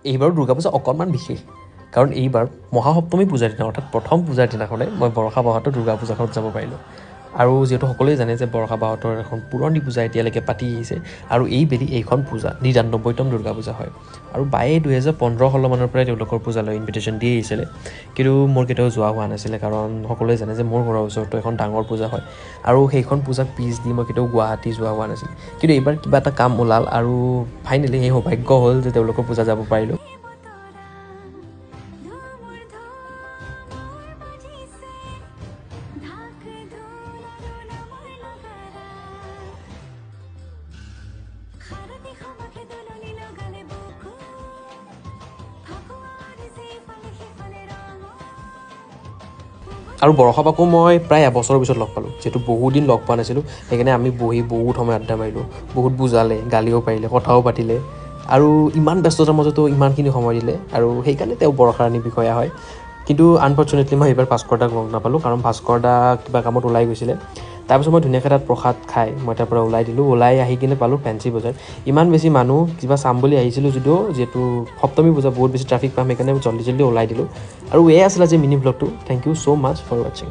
এইবাৰ দুৰ্গা পূজা অকণমান বিশেষ, কাৰণ এইবাৰ মহাসপ্তমী পূজাৰ দিনা অৰ্থাৎ প্ৰথম পূজাৰ দিনাখনে মই বৰষা বাহঁতৰ দুৰ্গা পূজাখনত যাব পাৰিলোঁ। আৰু যিহেতু সকলোৱে জানে যে বৰষা বাহঁতৰ এখন পুৰণি পূজা এতিয়ালৈকে পাতি আহিছে, আৰু এইখন পূজা ৯৯তম দুৰ্গা পূজা হয়। আৰু বায়ে 2015-16 মানৰ পৰাই তেওঁলোকৰ পূজালৈ ইনভিটেশ্যন দি আহিছিলে, কিন্তু মোৰ কেতিয়াও যোৱা হোৱা নাছিলে, কাৰণ সকলোৱে জানে যে মোৰ ঘৰৰ ওচৰতো এখন ডাঙৰ পূজা হয়, আৰু সেইখন পূজাক পিছ দি মই কেতিয়াও গুৱাহাটী যোৱা হোৱা নাছিল। কিন্তু এইবাৰ কিবা এটা কাম ওলাল, আৰু ফাইনেলি সেই সৌভাগ্য হ'ল যে তেওঁলোকৰ পূজা যাব পাৰিলোঁ। আৰু বৰষা বাকো মই প্ৰায় এবছৰৰ পিছত লগ পালোঁ, যিহেতু বহুত দিন লগ পোৱা নাছিলোঁ। সেইকাৰণে আমি বহি বহুত সময় আড্ডা মাৰিলোঁ, বহুত বুজালে, গালিও পাৰিলে, কথাও পাতিলে, আৰু ইমান ব্যস্ততাৰ মাজতো ইমানখিনি সময় দিলে, আৰু সেইকাৰণে তেওঁ বৰষা ৰাণীৰ বিষয়া হয়। কিন্তু আনফৰ্চুনেটলি মই এইবাৰ ভাস্কৰ দাক লগ নাপালোঁ, কাৰণ ভাস্কৰ দা কিবা কামত ওলাই গৈছিলে। তাৰপিছত মই ধুনীয়াকৈ তাত প্ৰসাদ খাই মই তাৰ পৰা ওলাই দিলোঁ। ওলাই আহি কিনে পালোঁ ফেঞ্চি বজাৰ। ইমান বেছি মানুহ, কিবা চাম বুলি আহিছিলোঁ যদিও, যিহেতু সপ্তমী পূজা বহুত বেছি ট্ৰাফিক পাম, সেইকাৰণে জল্দি ওলাই দিলোঁ। আৰু এয়াই আছিলে আজি মিনি ব্লগটো। Thank you so' much for ৱাচিং।